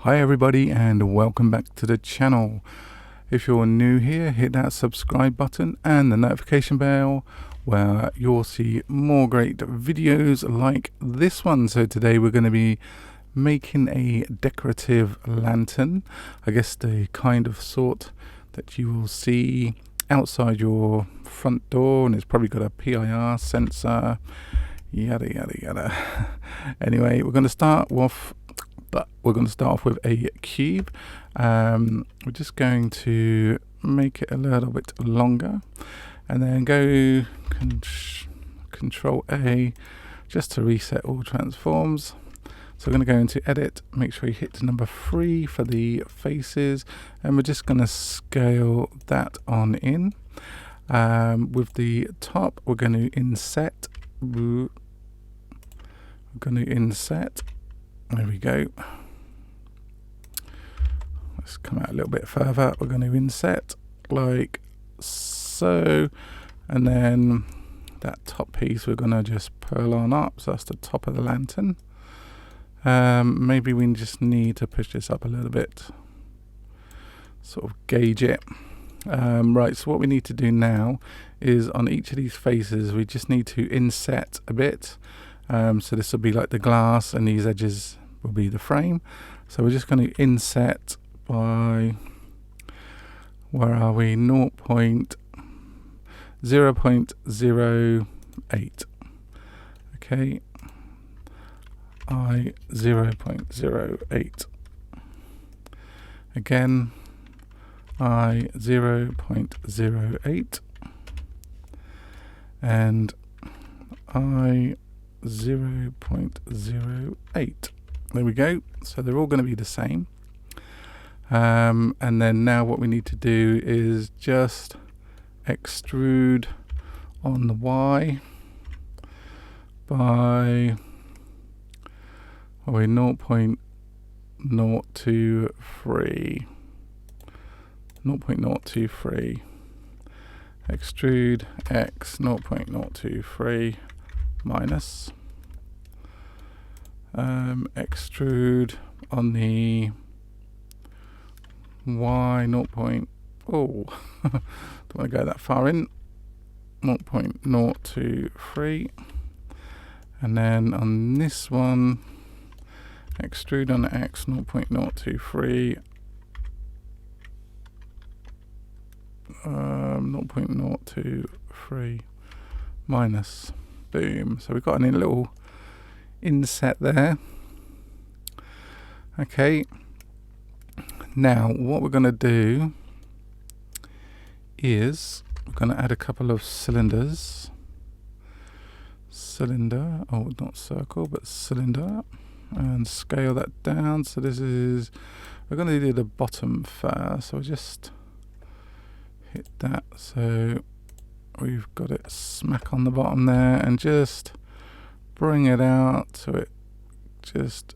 Hi everybody and welcome back to the channel. If you're new here, hit that subscribe button and the notification bell where you'll see more great videos like this one. So today we're going to be making a decorative lantern. I guess the kind of sort that you will see outside your front door, and it's probably got a PIR sensor, yada yada yada. Anyway, we're going to start off with a cube. We're just going to make it a little bit longer and then go Control A just to reset all transforms. So we're going to go into edit, make sure you hit number 3 for the faces, and we're just going to scale that on in. With the top, we're going to inset. There we go. Let's come out a little bit further. We're going to inset like so, and then that top piece we're going to just pull on up. So that's the top of the lantern. Maybe we just need to push this up a little bit, sort of gauge it. Right, so what we need to do now is on each of these faces we just need to inset a bit. So this will be like the glass and these edges will be the frame. So we're just going to inset by, where are we, 0.08. Okay, I 0.08. Again, I 0.08. And I 0.08. There we go. So they're all going to be the same. And then now what we need to do is just extrude on the Y by 0.023. 0.023. Extrude X 0.023 minus. Extrude on the Y 0. Don't want to go that far in. 0.023, and then on this one, extrude on X 0.023. 0.023 minus. Boom. So we've got a little inset there. Okay, now what we're going to do is we're going to add a couple of cylinders. Not circle, but cylinder, and scale that down. So this is, we're going to do the bottom first, so we'll just hit that so we've got it smack on the bottom there, and just bring it out so it just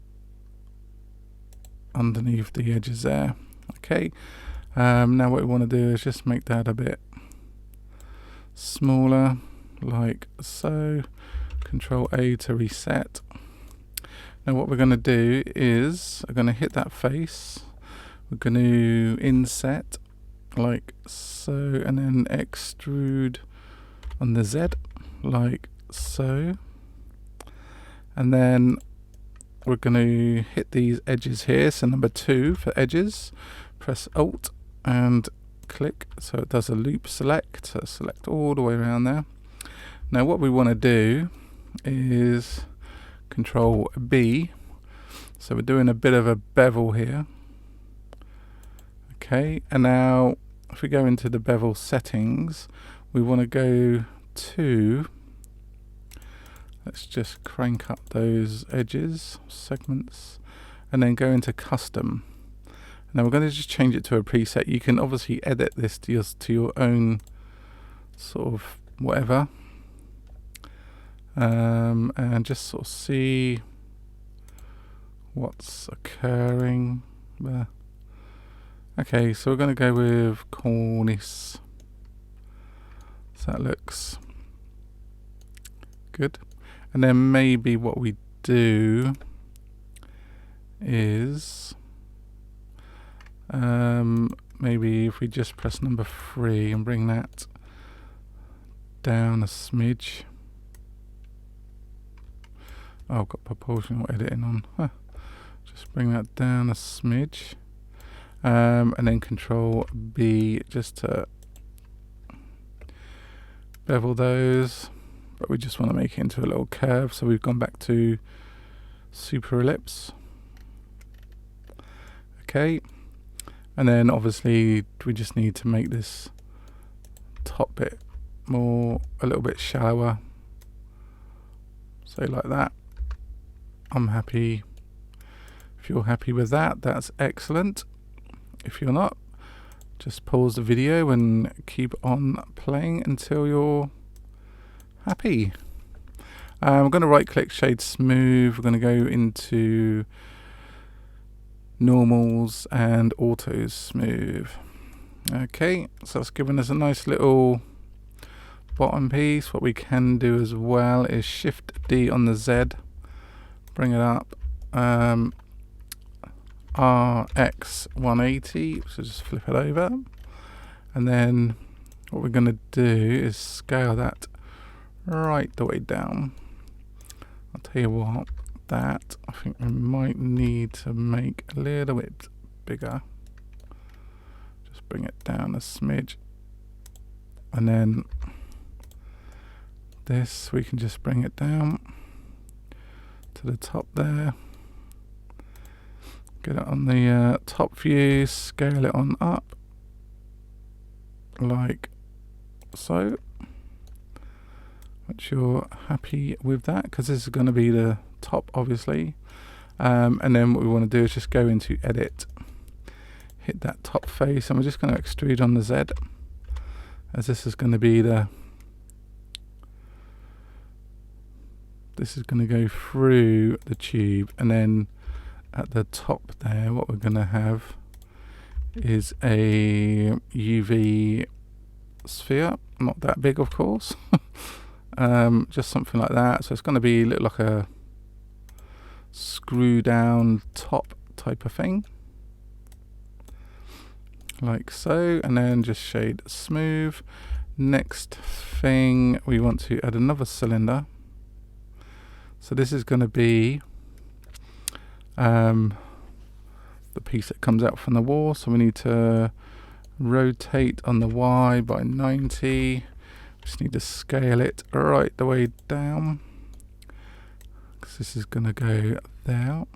underneath the edges there. Okay, now what we want to do is just make that a bit smaller like so. Control A to reset. Now what we're going to do is we're going to hit that face, we're going to inset like so, and then extrude on the Z like so, and then we're going to hit these edges here. So number 2 for edges, press Alt and click so it does a loop select, so select all the way around there. Now what we want to do is Control B, so we're doing a bit of a bevel here. Okay, and now if we go into the bevel settings, we want to go to, let's just crank up those edges, segments, and then go into custom. Now we're going to just change it to a preset. You can obviously edit this to your own sort of whatever, and just sort of see what's occurring there. Okay, so we're going to go with cornice. So that looks good. And then maybe what we do is Maybe if we just press number 3 and bring that down a smidge. Oh, I've got proportional editing on. Huh. Just bring that down a smidge. And then Control B just to bevel those. But we just want to make it into a little curve. So we've gone back to super ellipse. Okay. And then obviously we just need to make this top bit a little bit shallower. So like that. I'm happy. If you're happy with that, that's excellent. If you're not, just pause the video and keep on playing until you're happy. I'm going to right click shade smooth. We're going to go into normals and auto smooth. Okay, so that's given us a nice little bottom piece. What we can do as well is Shift D on the Z, bring it up, RX 180, so just flip it over, and then what we're going to do is scale that right the way down. I'll tell you what, that I think we might need to make a little bit bigger. Just bring it down a smidge, and then this we can just bring it down to the top there. Get it on the top view, scale it on up like so. Once you're happy with that, because this is going to be the top obviously, and then what we want to do is just go into edit, hit that top face, and we're just going to extrude on the Z, as this is going to be this is going to go through the tube, and then at the top there what we're going to have is a UV sphere, not that big of course. Just something like that. So it's going to look like a screw down top type of thing, like so, and then just shade smooth. Next thing, we want to add another cylinder. So this is going to be the piece that comes out from the wall. So we need to rotate on the Y by 90. Just need to scale it right the way down, because this is going to go there.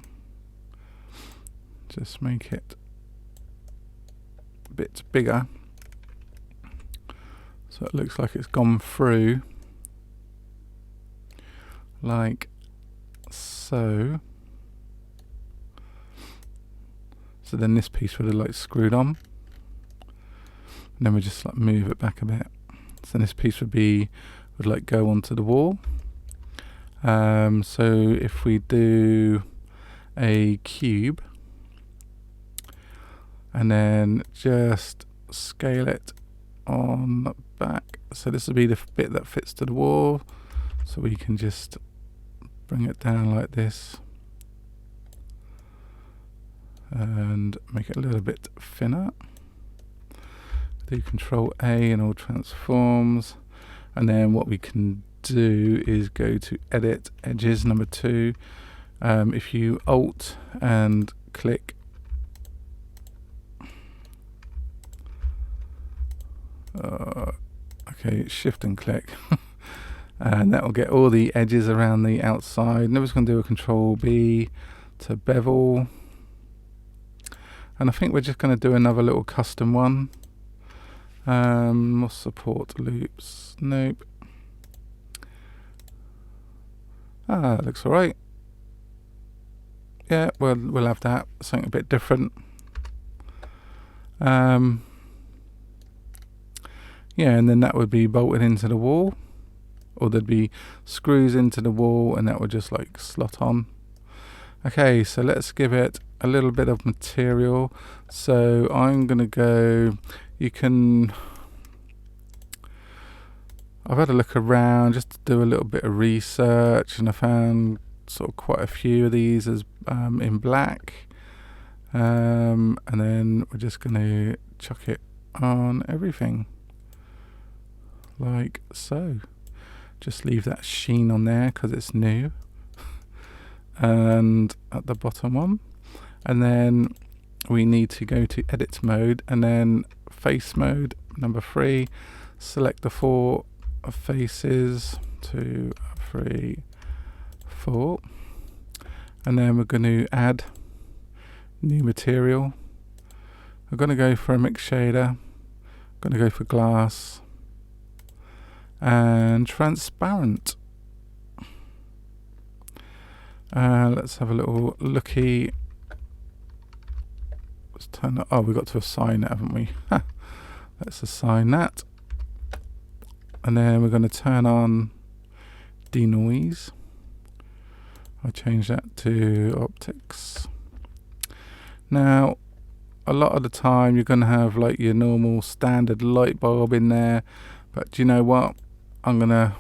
Just make it a bit bigger so it looks like it's gone through like so. So then this piece would have like screwed on, and then we just like move it back a bit. So this piece would like go onto the wall. So if we do a cube and then just scale it on back, so this will be the bit that fits to the wall, so we can just bring it down like this and make it a little bit thinner. Do Control A and all transforms, and then what we can do is go to edit edges number 2. If you alt and click okay, shift and click and that will get all the edges around the outside. And then we're just going to do a Control B to bevel, and I think we're just going to do another little custom one. Support loops, nope. That looks alright. Yeah, we'll have that, something a bit different. Yeah, and then that would be bolted into the wall, or there'd be screws into the wall, and that would just like slot on. Okay, so let's give it a little bit of material. So I'm gonna go, I've had a look around just to do a little bit of research, and I found sort of quite a few of these as in black. And then we're just going to chuck it on everything like so. Just leave that sheen on there because it's new. And at the bottom one, and then we need to go to edit mode and then face mode number 3, select the 4 faces, 2, 3, 4, and then we're going to add new material. We're going to go for a mix shader, going to go for glass and transparent. Let's have a little looky. Let's turn that. Oh, we've got to assign it, haven't we? Let's assign that. And then we're going to turn on denoise. I'll change that to optics. Now, a lot of the time you're going to have like your normal standard light bulb in there, but do you know what? I'm going to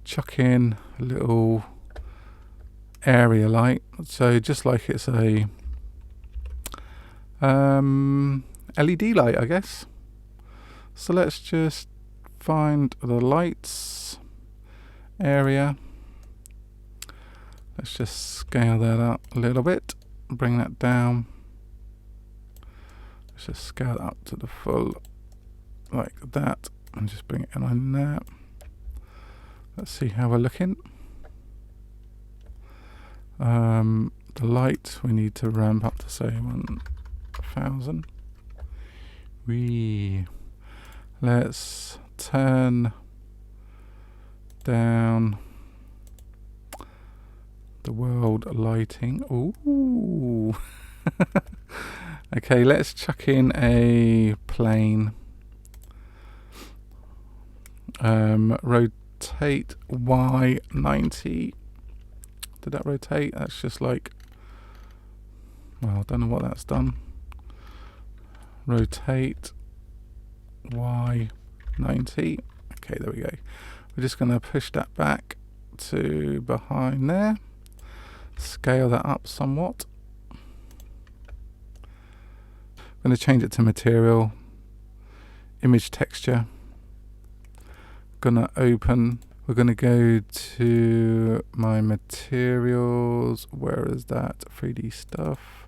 chuck in a little area light, so just like it's a LED light, I guess. So let's just find the lights area. Let's just scale that up a little bit, bring that down. Let's just scale it up to the full like that and just bring it in on there. Let's see how we're looking. The light we need to ramp up to say 1000. Let's turn down the world lighting. Ooh. Okay, let's chuck in a plane. Rotate Y90. Did that rotate? That's just like, well, I don't know what that's done. Rotate Y90. Okay, there we go. We're just going to push that back to behind there. Scale that up somewhat. I'm going to change it to material. Image texture. Gonna open. We're going to go to my materials. Where is that? 3D stuff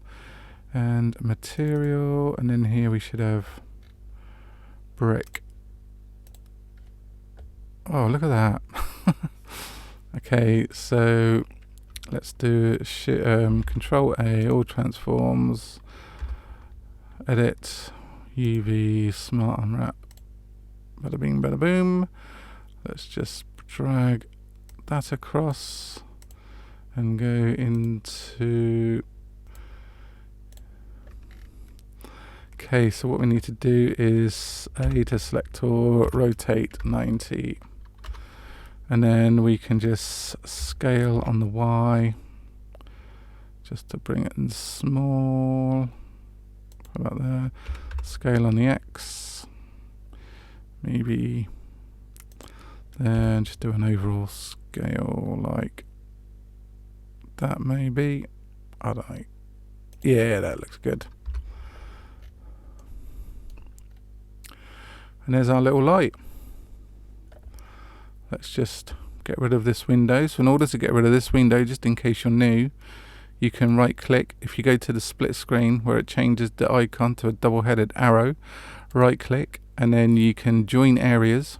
and material, and then here we should have brick. Oh, look at that. Okay, so let's do Control A, all transforms, edit, UV, smart unwrap, bada bing, bada boom. Let's just drag that across and go into. Okay, so what we need to do is A to select or rotate 90, and then we can just scale on the Y just to bring it in small. How about there? Scale on the X, maybe. Then just do an overall scale like that, maybe. I don't know. Yeah, that looks good. And there's our little light. Let's just get rid of this window. So in order to get rid of this window, just in case you're new, you can right click. If you go to the split screen where it changes the icon to a double-headed arrow, right click, and then you can join areas.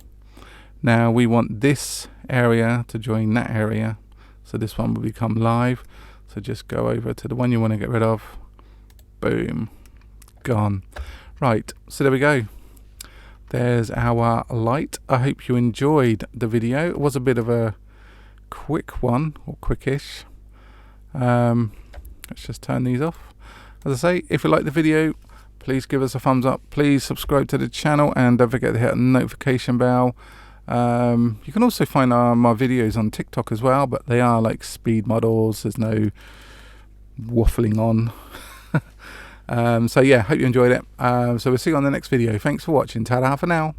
Now we want this area to join that area, so this one will become live. So just go over to the one you want to get rid of. Boom, gone. Right, so there we go. There's our light. I hope you enjoyed the video. It was a bit of a quick one, or quickish. Let's just turn these off. As I say, if you like the video, please give us a thumbs up. Please subscribe to the channel and don't forget to hit the notification bell. You can also find my videos on TikTok as well, but they are like speed models. There's no waffling on. So yeah, hope you enjoyed it. So we'll see you on the next video. Thanks for watching. Ta-da for now.